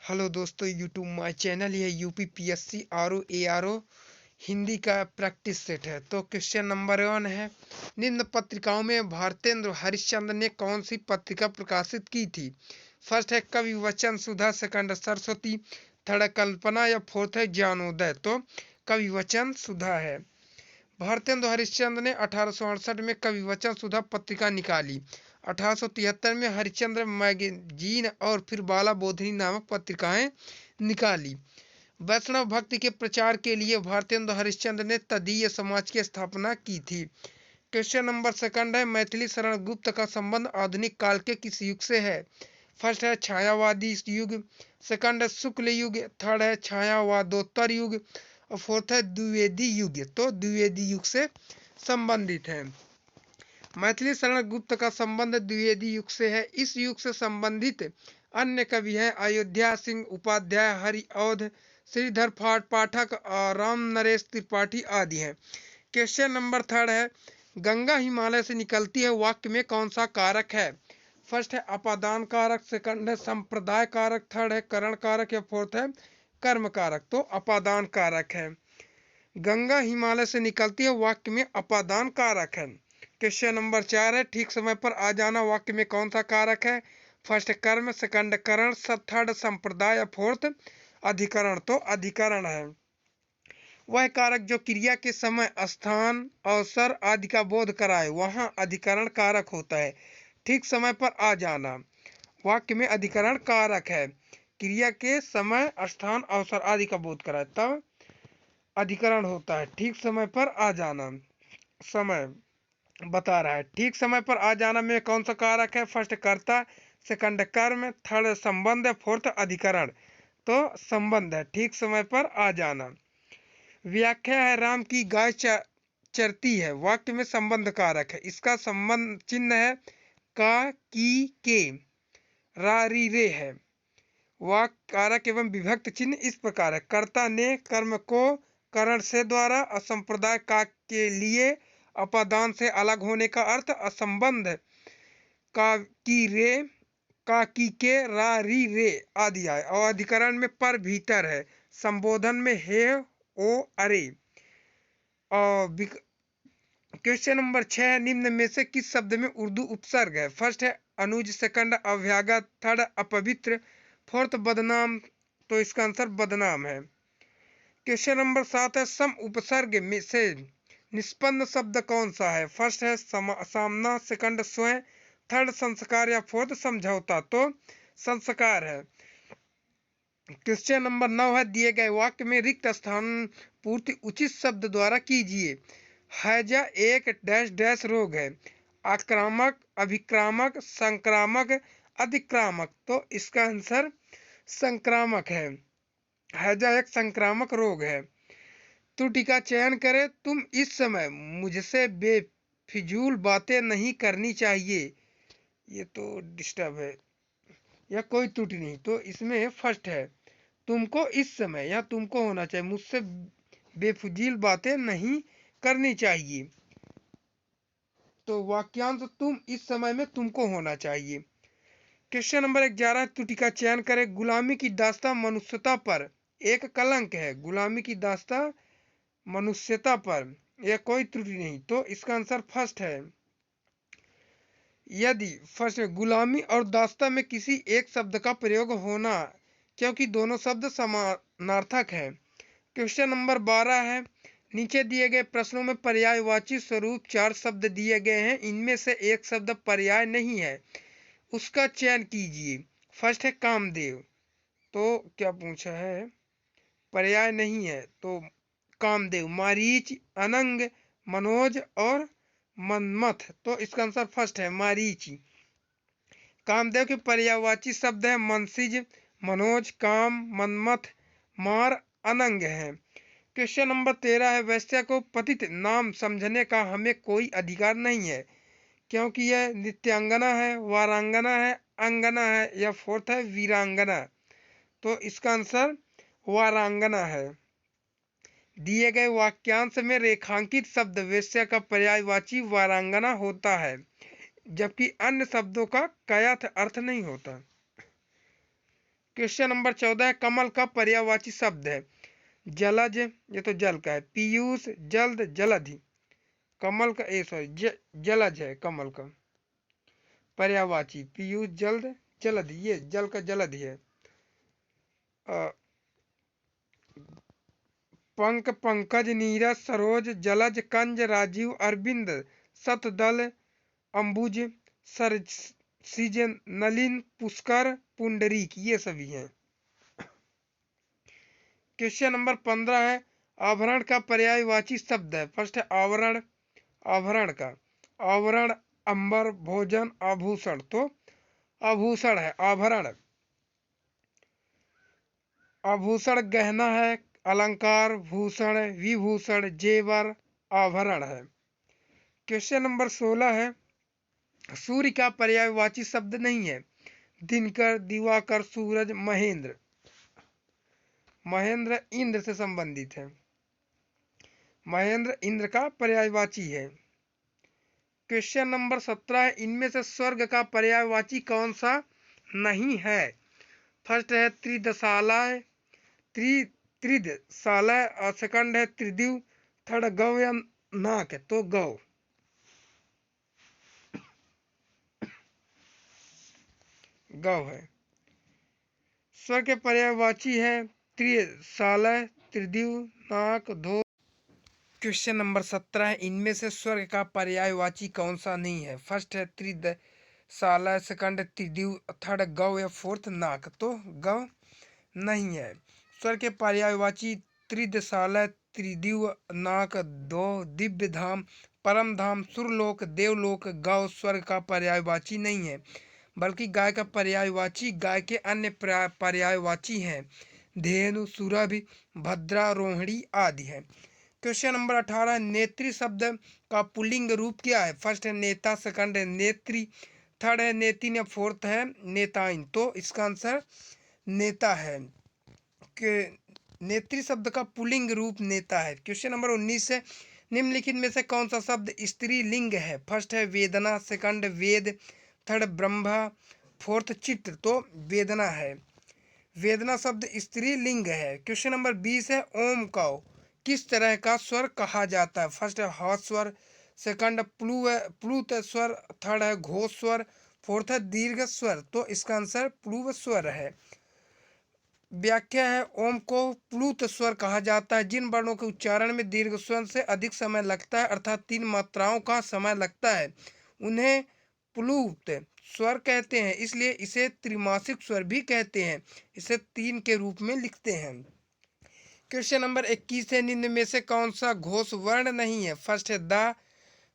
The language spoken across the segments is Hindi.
हेलो दोस्तों, यूट्यूब माय चैनल। यह यूपी आर ओ हिंदी का प्रैक्टिस सेट है। तो क्वेश्चन नंबर 1 है, निम्न पत्रिकाओं में भारतेंद्र हरिश्चंद्र ने कौन सी पत्रिका प्रकाशित की थी? फर्स्ट है कवि वचन सुधा, सेकंड सरस्वती, थर्ड है कल्पना या फोर्थ है ज्ञानोदय। तो कवि वचन सुधा है। भारतेंदु हरिश्चंद्र ने 1868 में कवि वचन सुधा पत्रिका निकाली। 1873 में हरिश्चंद्र मैगजीन और फिर बाला बोधिनी नामक पत्रिकाएं निकाली। वैष्णव भक्ति के प्रचार के लिए भारतेंदु हरिश्चंद्र ने तदीय समाज की स्थापना की थी। क्वेश्चन नंबर 2 है, मैथिली शरण गुप्त का संबंध आधुनिक काल के किस युग से है? फर्स्ट है छायावादी युग, सेकंड है शुक्ल युग, थर्ड है छायावादोत्तर युग और फोर्थ है द्विवेदी युग। तो द्विवेदी युग से संबंधित है। मैथिली शरण गुप्त का संबंध द्विवेदी युग से है। इस युग से संबंधित अन्य कवि हैं अयोध्या सिंह उपाध्याय, हरिऔध, श्रीधर पाठक और राम नरेश त्रिपाठी आदि हैं। क्वेश्चन नंबर 3 है, गंगा हिमालय से निकलती है वाक्य में कौन सा कारक है? फर्स्ट है अपादान कारक, सेकंड है संप्रदाय कारक, थर्ड है करण कारक या फोर्थ है कर्म कारक। तो अपादान कारक है। गंगा हिमालय से निकलती है वाक्य में अपादान कारक है। क्वेश्चन नंबर 4 है, ठीक समय पर आ जाना वाक्य में कौन सा कारक है? फर्स्ट कर्म, सेकंड करण, थर्ड संप्रदाय या फोर्थ अधिकरण। तो अधिकरण है। वह कारक जो क्रिया के समय, स्थान, अवसर आदि का बोध कराए वहां अधिकरण कारक होता है। ठीक समय पर आ जाना वाक्य में अधिकरण कारक है। क्रिया के समय, स्थान, अवसर आदि का बोध कराए तब अधिकरण होता है। ठीक समय पर आ जाना समय बता रहा है। ठीक समय पर आ जाना में कौन सा कारक है? फर्स्ट कर्ता, सेकंड कर्म, थर्ड संबंध, फोर्थ अधिकरण। तो संबंध है। ठीक समय पर आ जाना। व्याख्या है, राम की गाय चरती है वाक्य में संबंध कारक है। इसका संबंध चिन्ह है का, की, के, रा, री, रे है। वाक्य कारक एवं विभक्त चिन्ह इस प्रकार है, कर्ता ने कर्म को करण से द्वारा, असंप्रदाय का के लिए, अपादान से अलग होने का अर्थ, असंबंध का की रे, का की के, रा, री, रे आदि आए और अधिकरण में पर भीतर है, संबोधन में हे, ओ, अरे। और क्वेश्चन नंबर 6, निम्न में से किस शब्द में उर्दू उपसर्ग है? फर्स्ट है अनुज, सेकंड अभ्यागत, थर्ड अपवित्र, फोर्थ बदनाम। तो इसका आंसर बदनाम है। क्वेश्चन नंबर 7 है, सम उपसर्ग में से निष्पन्न शब्द कौन सा है? फर्स्ट है सामना, सेकंड स्वयं, थर्ड संस्कार या फोर्थ समझौता। तो संस्कार है। क्वेश्चन नंबर 9 है, दिए गए वाक्य में रिक्त स्थान पूर्ति उचित शब्द द्वारा कीजिए। हैजा एक डैश डैश रोग है, आक्रामक, अभिक्रामक, संक्रामक, अधिक्रामक। तो इसका आंसर संक्रामक है। हैजा एक संक्रामक रोग है। त्रुटि का चयन करें, तुम इस समय मुझसे बेफिजूल बातें नहीं करनी चाहिए। ये तो डिस्टर्ब है या कोई त्रुटि नहीं। तो इसमें फर्स्ट है, तुमको इस समय या तुमको होना चाहिए, मुझसे बेफिजूल बातें नहीं करनी चाहिए। तो वाक्यांश तुम इस समय में तुमको होना चाहिए। क्वेश्चन नंबर 11, त्रुटि का चयन करें, गुलामी की दास्तां मनुष्यता पर एक कलंक है। गुलामी की दास्तां मनुष्यता पर यह कोई त्रुटि नहीं। तो इसका आंसर फर्स्ट है। यदि फर्स्ट गुलामी और दास्तां में किसी एक शब्द का प्रयोग होना, क्योंकि दोनों शब्द समानार्थक है। क्वेश्चन नंबर 12 है, नीचे दिए गए प्रश्नों में पर्यायवाची स्वरूप 4 शब्द दिए गए हैं, इनमें से एक शब्द पर्याय नहीं है, उसका चयन कीजिए। फर्स्ट है कामदेव। तो क्या पूछा है? पर्याय नहीं है तो कामदेव, मारीच, अनंग, मनोज और मनमथ। तो इसका आंसर फर्स्ट है मारीच। कामदेव के पर्यायवाची शब्द है मनसिज, मनोज, काम, मनमथ, मार, अनंग है। क्वेश्चन नंबर 13 है, वैश्या को पतित नाम समझने का हमें कोई अधिकार नहीं है, क्योंकि यह नित्यांगना है, वारांगना है, अंगना है या फोर्थ है वीरांगना। तो इसका आंसर वारांगना है। दिए गए वाक्यांश में रेखांकित शब्द वेश्या का पर्यायवाची वारांगना होता है, जबकि अन्य शब्दों का कयाथ अर्थ नहीं होता। क्वेश्चन नंबर 14 है, कमल का पर्यायवाची शब्द है। जलज, ये तो जल का है। पीयूष, जल्द, जलधि। कमल का जलज है कमल का पर्यायवाची। पीयूष, जल्द, जलधि, ये जल का जलधि है। पंक, पंकज, नीरज, सरोज, जलज, कंज, राजीव, अरविंद, शतदल, अंबुज, सरसिज, नलिन, पुष्कर, पुंडरीक, ये सभी हैं। क्वेश्चन नंबर 15 है, आभरण का पर्यायवाची शब्द है। फर्स्ट है आवरण, आभरण का आवरण, अंबर, भोजन, आभूषण। तो आभूषण है आभरण। आभूषण गहना है, अलंकार, भूषण, विभूषण, जेवर, आभरण है। क्वेश्चन नंबर 16 है, सूर्य का पर्यायवाची शब्द नहीं है। दिनकर, दिवाकर, सूरज, महेंद्र। महेंद्र इंद्र से संबंधित है। महेंद्र इंद्र का पर्यायवाची है। क्वेश्चन नंबर 17 है, इनमें से स्वर्ग का पर्यायवाची कौन सा नहीं है। फर्स्ट है त्रिदशाला, त्रिदशाला, और सेकंड है त्रिदिव, थर्ड गौ या नाक है। तो गौ, गौ है। स्वर्ग के पर्यायवाची है त्रिशाला, त्रिदिव, नाक, धो। क्वेश्चन नंबर 17 है, इनमें से स्वर्ग का पर्यायवाची कौन सा नहीं है। फर्स्ट है त्रिदशाला, सेकंड त्रिदिव, थर्ड गौ या फोर्थ नाक। तो गौ नहीं है। स्वर्ग के पर्यायवाची त्रिदशाला, त्रिदिव, नाक, दो, दिव्य धाम, परम धाम, सुरलोक, देवलोक। गौ स्वर्ग का पर्यायवाची नहीं है, बल्कि गाय का पर्यायवाची गाय के अन्य पर्यायवाची हैं। धेनु, सुरभि, भद्रा, रोहिणी आदि है। क्वेश्चन नंबर 18, नेत्री शब्द का पुल्लिंग रूप क्या है। फर्स्ट है नेता, सेकंड है नेत्री, थर्ड है नेतिन या फोर्थ है नेताइन। तो इसका आंसर नेता है। कि नेत्री शब्द का पुल्लिंग रूप नेता है। क्वेश्चन नंबर 19 है, निम्नलिखित में से कौन सा शब्द स्त्रीलिंग है। फर्स्ट है वेदना, सेकंड वेद, थर्ड ब्रह्मा, फोर्थ चित्र। तो वेदना है। वेदना शब्द स्त्रीलिंग है। क्वेश्चन नंबर 20 है, ओम को किस तरह का स्वर कहा जाता है। फर्स्ट है ह स्वर, सेकंड प्लुत स्वर, थर्ड है घोष स्वर, फोर्थ है दीर्घ स्वर। तो इसका आंसर प्लुव स्वर है। व्याख्या है, ओम को प्लुत स्वर कहा जाता है जिन वर्णों के उच्चारण में दीर्घ स्वर से अधिक समय लगता है, अर्थात 3 मात्राओं का समय लगता है, उन्हें प्लुत स्वर कहते हैं। इसलिए इसे त्रिमासिक स्वर भी कहते हैं। इसे 3 के रूप में लिखते हैं। क्वेश्चन नंबर 21 है, निम्न में से कौन सा घोष वर्ण नहीं है। फर्स्ट है द,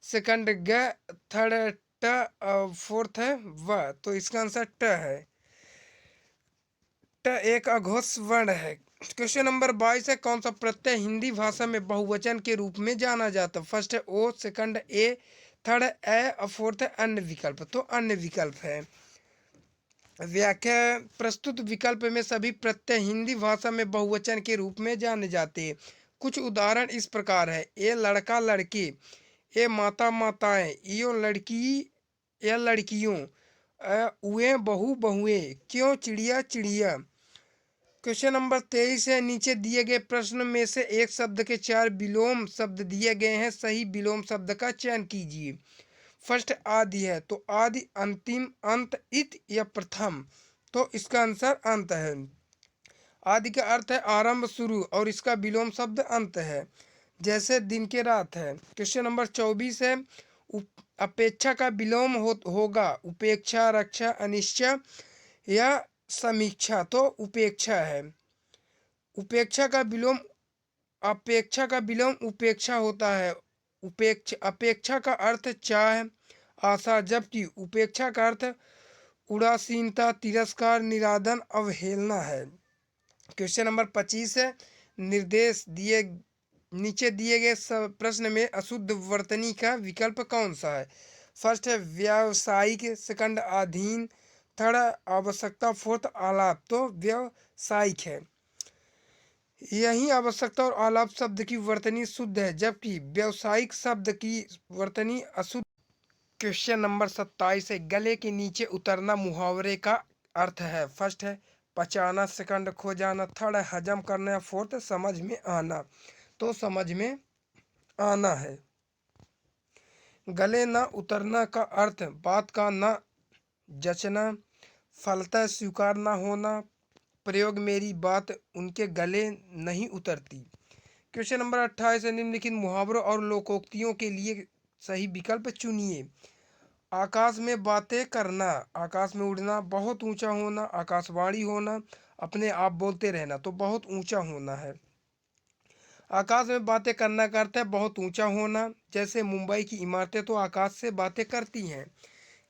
सेकंड ग, थर्ड है ट, फोर्थ है व। तो इसका आंसर ट है। ट एक अघोष वर्ण है। क्वेश्चन नंबर 22 है, कौन सा प्रत्यय हिंदी भाषा में बहुवचन के रूप में जाना जाता है। फर्स्ट है ओ, सेकंड ए, थर्ड है और फोर्थ है अन्य विकल्प। तो अन्य विकल्प है। व्याख्या, प्रस्तुत विकल्प में सभी प्रत्यय हिंदी भाषा में बहुवचन के रूप में जाने जाते हैं। कुछ उदाहरण इस प्रकार है, ए लड़का लड़के, ए माता माताएं, यो लड़की या लड़कियों, उए बहु बहुएं, क्यों चिड़िया चिड़िया। क्वेश्चन नंबर 23 है, नीचे दिए गए प्रश्न में से एक शब्द के 4 विलोम शब्द दिए गए हैं, सही विलोम शब्द का चयन कीजिए। फर्स्ट आदि है, तो आदि, अंतिम, अंत, इत या प्रथम। तो इसका आंसर अंत है। आदि का अर्थ है आरंभ, शुरू, और इसका विलोम शब्द अंत है, जैसे दिन के रात है। क्वेश्चन नंबर 24 है, अपेक्षा का विलोम होगा उपेक्षा, रक्षा, अनिश्चय या समीक्षा। तो उपेक्षा है। उपेक्षा का विलोम, अपेक्षा का विलोम उपेक्षा होता है। अपेक्षा का अर्थ चाह, आशा, जबकि उपेक्षा का अर्थ उदासीनता, तिरस्कार, निरादन, अवहेलना है। क्वेश्चन नंबर 25 है, निर्देश दिए नीचे दिए गए प्रश्न में अशुद्ध वर्तनी का विकल्प कौन सा है। फर्स्ट है व्यावसायिक, सेकंड अधीन, थर्ड आवश्यकता, फोर्थ आलाप। तो व्यावसायिक है। यही आवश्यकता और आलाप शब्द की वर्तनी शुद्ध है, जबकि व्यावसायिक शब्द की वर्तनी अशुद्ध। क्वेश्चन नंबर 27 है, गले के नीचे उतरना मुहावरे का अर्थ है। फर्स्ट है पचाना, सेकंड खो जाना, थर्ड है हजम करना, या फोर्थ समझ में आना। तो समझ में आना है। गले न उतरना का अर्थ बात का न जचना, फलतः स्वीकार न होना। प्रयोग मेरी बात उनके गले नहीं उतरती। क्वेश्चन नंबर 28 है, निम्नलिखित मुहावरों और लोकोक्तियों के लिए सही विकल्प चुनिए। आकाश में बातें करना, आकाश में उड़ना, बहुत ऊंचा होना, आकाशवाणी होना, अपने आप बोलते रहना। तो बहुत ऊंचा होना है। आकाश में बातें करना का अर्थ है बहुत ऊंचा होना, जैसे मुंबई की इमारतें तो आकाश से बातें करती हैं।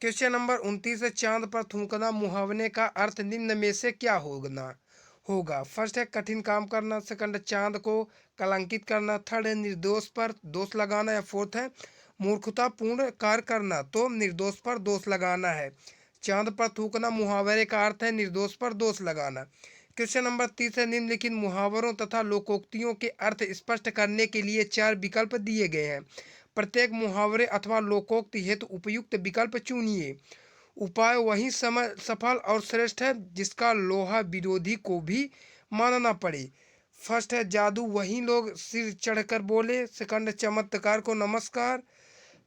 क्वेश्चन नंबर 29 है, चांद पर थूकना मुहावरे का अर्थ निम्न में से क्या होगा। फर्स्ट है कठिन काम करना, सेकंड चांद को कलंकित करना, थर्ड है निर्दोष पर दोष लगाना, या फोर्थ है मूर्खतापूर्ण कार्य करना। तो निर्दोष पर दोष लगाना है। चांद पर थूकना मुहावरे का अर्थ है निर्दोष पर दोष लगाना। क्वेश्चन नंबर 30 है, निम्नलिखित मुहावरों तथा लोकोक्तियों के अर्थ स्पष्ट करने के लिए 4 विकल्प दिए गए हैं। प्रत्येक मुहावरे अथवा लोकोक्ति हेतु उपयुक्त विकल्प चुनिए। उपाय वही सफल और श्रेष्ठ है जिसका लोहा विरोधी को भी मानना पड़े। फर्स्ट है जादू वही लोग सिर चढ़कर बोले, सेकंड चमत्कार को नमस्कार,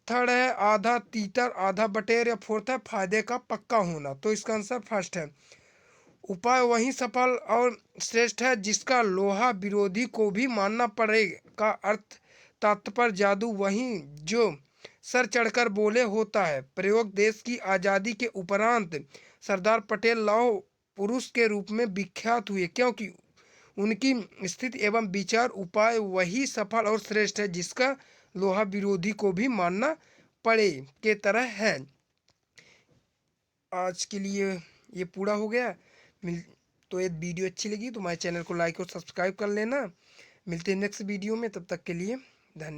थर्ड है आधा तीतर आधा बटेर, या फोर्थ है फायदे का पक्का होना। तो इसका आंसर फर्स्ट है। उपाय वही सफल और श्रेष्ठ है जिसका लोहा विरोधी को भी मानना पड़े का अर्थ तात्पर्य जादू वही जो सर चढ़कर बोले होता है। प्रयोग देश की आज़ादी के उपरांत सरदार पटेल लौह पुरुष के रूप में विख्यात हुए क्योंकि उनकी स्थिति एवं विचार उपाय वही सफल और श्रेष्ठ है जिसका लोहा विरोधी को भी मानना पड़े के तरह है। आज के लिए ये पूरा हो गया। तो ये वीडियो अच्छी लगी तो हमारे चैनल को लाइक और सब्सक्राइब कर लेना। मिलते हैं नेक्स्ट वीडियो में, तब तक के लिए धन्यवाद।